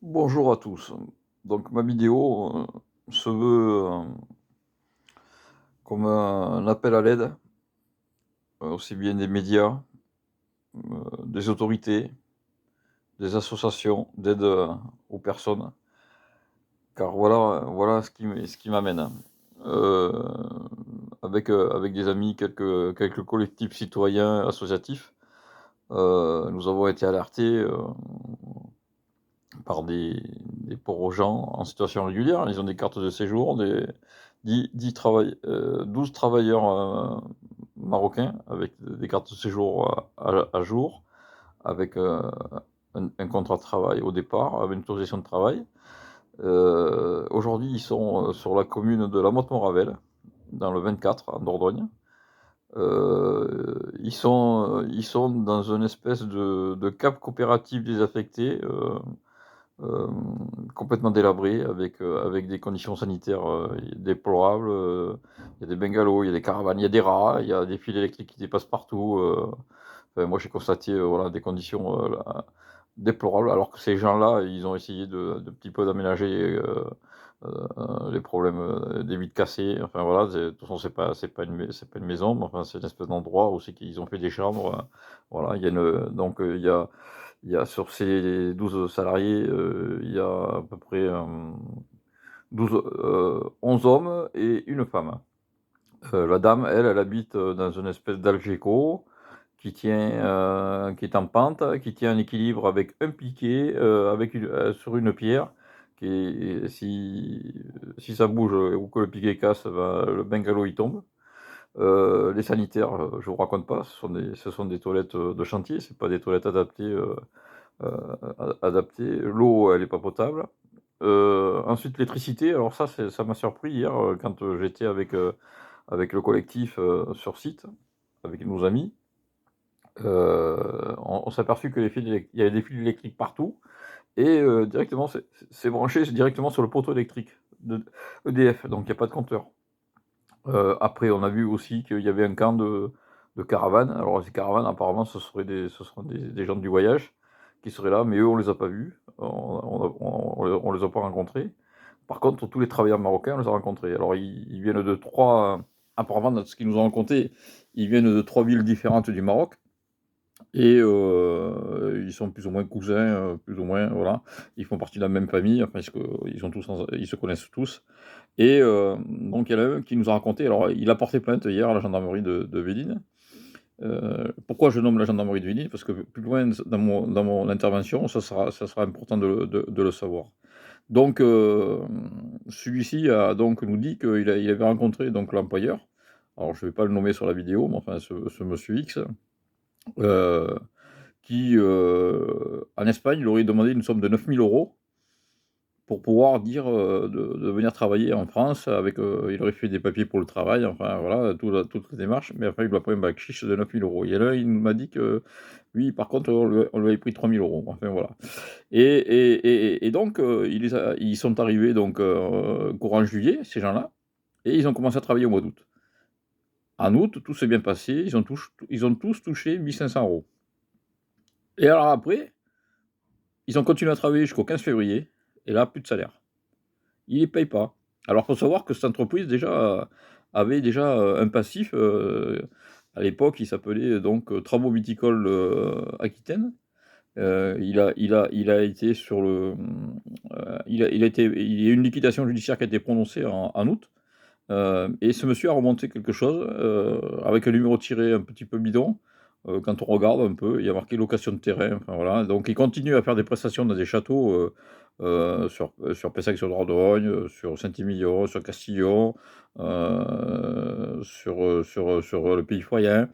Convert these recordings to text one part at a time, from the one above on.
Bonjour à tous. Donc ma vidéo se veut comme un appel à l'aide, aussi bien des médias, des autorités, des associations d'aide aux personnes, car voilà ce qui m'amène. Euh, avec des amis, quelques collectifs citoyens associatifs, nous avons été alertés par des pauvres gens en situation régulière. Ils ont des cartes de séjour, 12 travailleurs marocains avec des cartes de séjour à jour, avec un contrat de travail au départ, avec une autorisation de travail. Aujourd'hui, ils sont sur la commune de La Motte-Moravel, dans le 24, en Dordogne. Ils sont dans une espèce de cap coopératif désaffecté, complètement délabré avec des conditions sanitaires, déplorables, il y a des bungalows, il y a des caravanes, il y a des rats, il y a des fils électriques qui dépassent partout, enfin moi j'ai constaté, voilà des conditions, là, déplorables alors que ces gens-là, ils ont essayé de petit peu d'aménager, les problèmes, des vitres cassées, enfin voilà, c'est de toute façon c'est pas une maison, mais enfin c'est une espèce d'endroit où c'est qu'ils ont fait des chambres, voilà, il y a une donc il y a sur ces 12 salariés, il y a à peu près, 11 hommes et une femme. La dame, elle habite, dans une espèce d'algeco qui est en pente, qui tient un équilibre avec un piquet, sur une pierre qui est si ça bouge, ou que le piquet casse, bah, le bungalow il tombe. Les sanitaires, je vous raconte pas, ce sont des toilettes, de chantier, c'est pas des toilettes adaptées, adaptées. L'eau, elle est pas potable. Ensuite l'électricité, alors ça m'a surpris hier, quand, j'étais avec le collectif, sur site, avec nos amis. On s'est aperçu que les fils élec il y avait des fils électriques partout et directement c'est branché directement sur le poteau électrique de EDF, donc il y a pas de compteur. Après on a vu aussi qu'il y avait un camp de caravanes. Alors ces caravanes apparemment ce seront des gens du voyage qui seraient là, mais eux on les a pas vus, on les a pas rencontrés. Par contre tous les travailleurs marocains on les a rencontrés. Alors ils viennent de 3, apparemment de ce qu'ils nous ont raconté, ils viennent de 3 villes différentes du Maroc. Et ils sont plus ou moins cousins, plus ou moins, voilà. Ils font partie de la même famille, enfin, ils se connaissent tous et donc il y en a un qui nous a raconté, alors il a porté plainte hier à la gendarmerie de Véline. Pourquoi je nomme la gendarmerie de Véline? Parce que plus loin dans mon intervention, ça sera important de le savoir. Donc celui-ci a donc nous dit il avait rencontré donc l'employeur. Alors je vais pas le nommer sur la vidéo, mais enfin ce monsieur X, heu qui, en Espagne, il aurait demandé une somme de 9 000 € pour pouvoir dire, de venir travailler en France avec, il aurait fait des papiers pour le travail, enfin voilà, toute la démarche, mais enfin, il lui a pris un bac chiche de 9 000 €. Et là, il m'a dit que lui, par contre, on lui avait pris 3 000 €, enfin voilà. Et donc, ils sont arrivés donc, courant juillet, ces gens-là, et ils ont commencé à travailler au mois d'août. En août, tout s'est bien passé, ils ont tous touché 1 500 €. Et alors après, ils ont continué à travailler jusqu'au 15 février et là, plus de salaire. Ils les payent pas. Alors faut savoir que cette entreprise déjà, avait déjà, un passif, à l'époque, il s'appelait donc, Travaux Viticoles, Aquitaine. Il a été sur le, il y a eu une liquidation judiciaire qui a été prononcée en août, et ce monsieur a remonté quelque chose, avec un numéro tiré un petit peu bidon. Quand on regarde un peu, il y a marqué location de terrain, enfin voilà. Donc il continue à faire des prestations dans des châteaux, sur Pessac-sur-Dordogne, sur Saint-Émilion, sur Castillon, sur le Pays Foyen.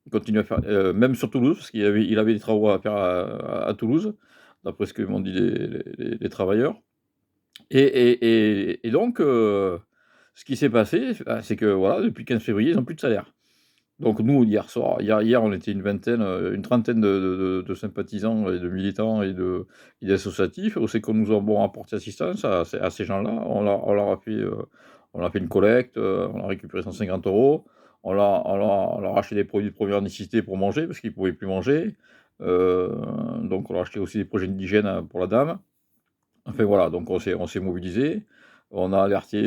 Il continue à faire, même sur Toulouse, parce il avait des travaux à faire à Toulouse, d'après ce que m'ont dit les travailleurs. Et donc, ce qui s'est passé, c'est que voilà, depuis 15 février, ils ont plus de salaire. Donc nous, hier, on était une vingtaine, une trentaine de sympathisants et de militants et d'associatifs, où c'est que nous avons apporté assistance à ces gens-là. On leur a fait une collecte, on a récupéré 150 €. On leur a acheté des produits de première nécessité pour manger, parce qu'ils pouvaient plus manger. Donc on leur a acheté aussi des projets d'hygiène, pour la dame. Enfin voilà, donc on s'est mobilisés. On a alerté,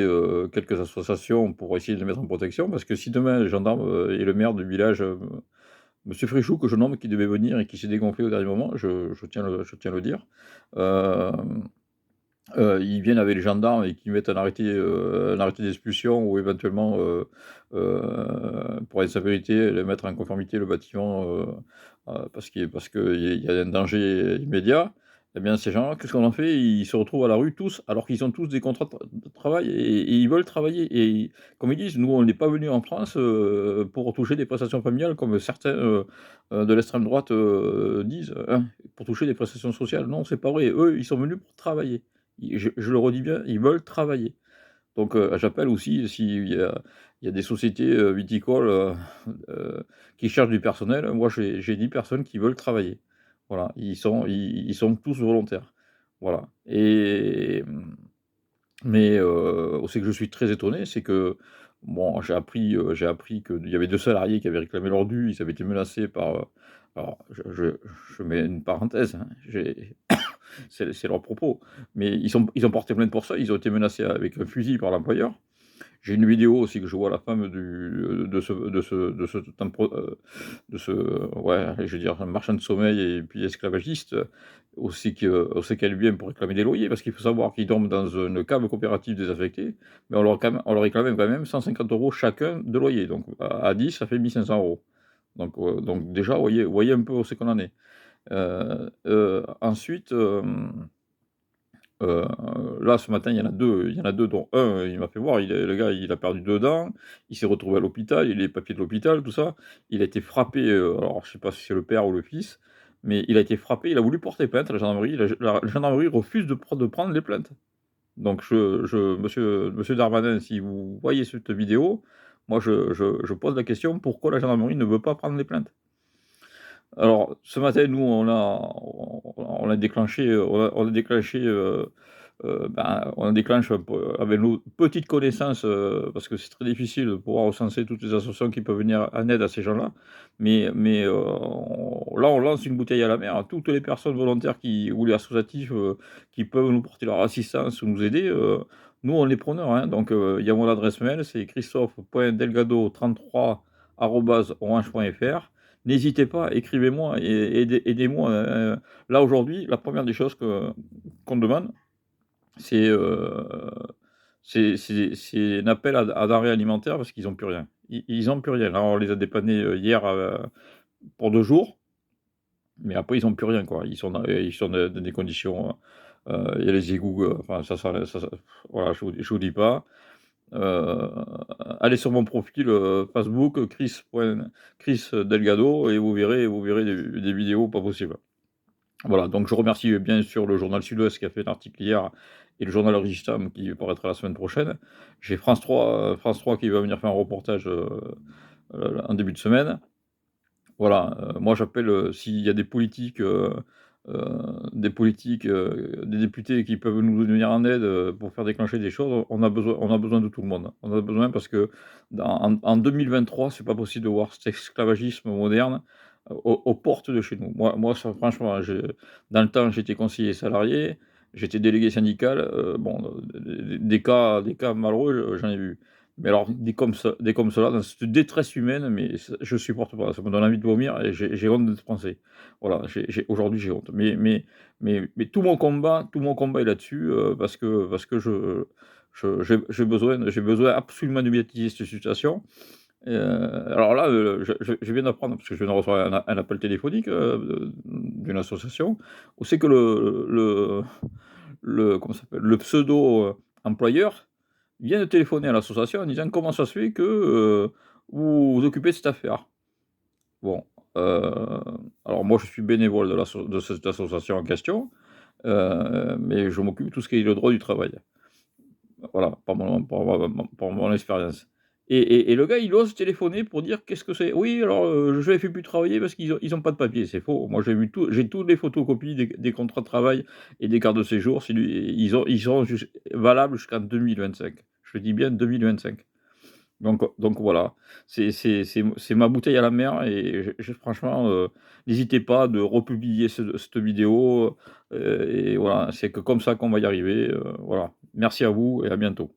quelques associations pour essayer de les mettre en protection parce que si demain les gendarmes, et le maire du village, monsieur Fréchou que je nomme qui devait venir et qui s'est dégonflé au dernier moment, je tiens à le dire, hem ils viennent avec les gendarmes et qu'ils mettent un arrêté d'expulsion ou éventuellement, pour l'insalubrité, les mettre en conformité le bâtiment, parce qu'il y a un danger immédiat. Eh bien, ces gens-là, qu'est-ce qu'on en fait? Ils se retrouvent à la rue tous, alors qu'ils ont tous des contrats de travail et ils veulent travailler et comme ils disent: «Nous, on n'est pas venus en France, pour toucher des prestations familiales comme certains, de l'extrême droite, disent, hein, pour toucher des prestations sociales». Non, c'est pas vrai. Eux, ils sont venus pour travailler. Je le redis bien, ils veulent travailler. Donc, j'appelle aussi s'il y a des sociétés, viticoles, qui cherchent du personnel. Moi, j'ai 10 personnes qui veulent travailler. Voilà, ils sont tous volontaires. Voilà mais, c'est que je suis très étonné, c'est que, bon, j'ai appris qu'il y avait 2 salariés qui avaient réclamé leur dû, ils avaient été menacés par, alors je mets une parenthèse, hein, c'est leurs propos, mais ils ont porté plainte pour ça, ils ont été menacés avec un fusil par l'employeur. J'ai une vidéo aussi que je vois la femme de ce tempo de ce ouais, je veux dire, marchand de sommeil et puis esclavagiste, aussi aussi qu'elle vient pour réclamer des loyers. Parce qu'il faut savoir qu'ils dorment dans une cave coopérative désaffectée, mais on leur réclame quand même 150 € chacun de loyer. Donc à 10, ça fait 1 500 €. Donc déjà, voyez un peu où c'est qu'on en est. Ensuite, Heu, là, ce matin, il y en a deux dont un, il m'a fait voir, le gars, il a perdu 2 dents, il s'est retrouvé à l'hôpital, il a les papiers de l'hôpital, tout ça. Il a été frappé, alors je sais pas si c'est le père ou le fils, mais il a été frappé, il a voulu porter plainte à la gendarmerie, la gendarmerie refuse de prendre les plaintes. Donc monsieur Darmanin, si vous voyez cette vidéo, moi je pose la question: «Pourquoi la gendarmerie ne veut pas prendre les plaintes?» Alors, ce matin, nous, on déclenche un peu avec nos petites connaissances, parce que c'est très difficile de pouvoir recenser toutes les associations qui peuvent venir en aide à ces gens-là. Mais on lance une bouteille à la mer à toutes les personnes volontaires ou les associatifs, qui peuvent nous porter leur assistance ou nous aider, nous, on est preneurs, hein. Donc, il y a mon adresse mail, c'est christophe.delgado33@orange.fr. N'hésitez pas, écrivez-moi et aidez-moi, là, aujourd'hui, la première des choses qu'on demande, c'est, c'est un appel à denrées alimentaires parce qu'ils ont plus rien. Ils ont plus rien. Là, on les a dépannés, hier, pour 2 jours, mais après ils ont plus rien, quoi. Ils sont dans des conditions, il y a les égouts, enfin ça voilà, je vous dis pas. Heu, allez sur mon profil, Facebook, Chris Delgado et vous verrez des vidéos pas possibles. Voilà, donc je remercie, bien sûr le journal Sud-Ouest qui a fait l'article hier et le journal Rigestam qui paraîtra la semaine prochaine. J'ai France 3 qui va venir faire un reportage, en début de semaine. Voilà, moi j'appelle, s'il y a des députés qui peuvent nous venir en aide, pour faire déclencher des choses, on a besoin de tout le monde. On a besoin parce que en 2023, c'est pas possible de voir cet esclavagisme moderne, aux portes de chez nous. Moi ça franchement, dans le temps, j'étais conseiller salarié, j'étais délégué syndical, bon, des cas malheureux, j'en ai vu. Mais alors, des comme cela, dans cette détresse humaine, mais je supporte pas, ça me donne envie de vomir et j'ai honte d'être français. Voilà, aujourd'hui, j'ai honte. Mais tout mon combat est là-dessus, parce que j'ai besoin absolument de médiatiser cette situation. Alors là, je viens d'apprendre, parce que je viens de recevoir un appel téléphonique, d'une association, où c'est que comment ça s'appelle? Le pseudo, employeur vient de téléphoner à l'association en disant: «Comment ça se fait que, vous vous occupez de cette affaire?» Bon, alors moi je suis bénévole de cette association en question, mais je m'occupe de tout ce qui est le droit du travail. Voilà, par mon expérience et le gars, il ose téléphoner pour dire: «Qu'est-ce que c'est?» «Oui, alors, je ne fais plus travailler parce qu'ils ont pas de papier». C'est faux. Moi, j'ai toutes les photocopies des contrats de travail et des cartes de séjour. Ils sont valables jusqu'en 2025. Je dis bien 2025. Donc voilà, c'est ma bouteille à la mer et franchement, n'hésitez pas de republier cette vidéo, et voilà, c'est que comme ça qu'on va y arriver, voilà. Merci à vous et à bientôt.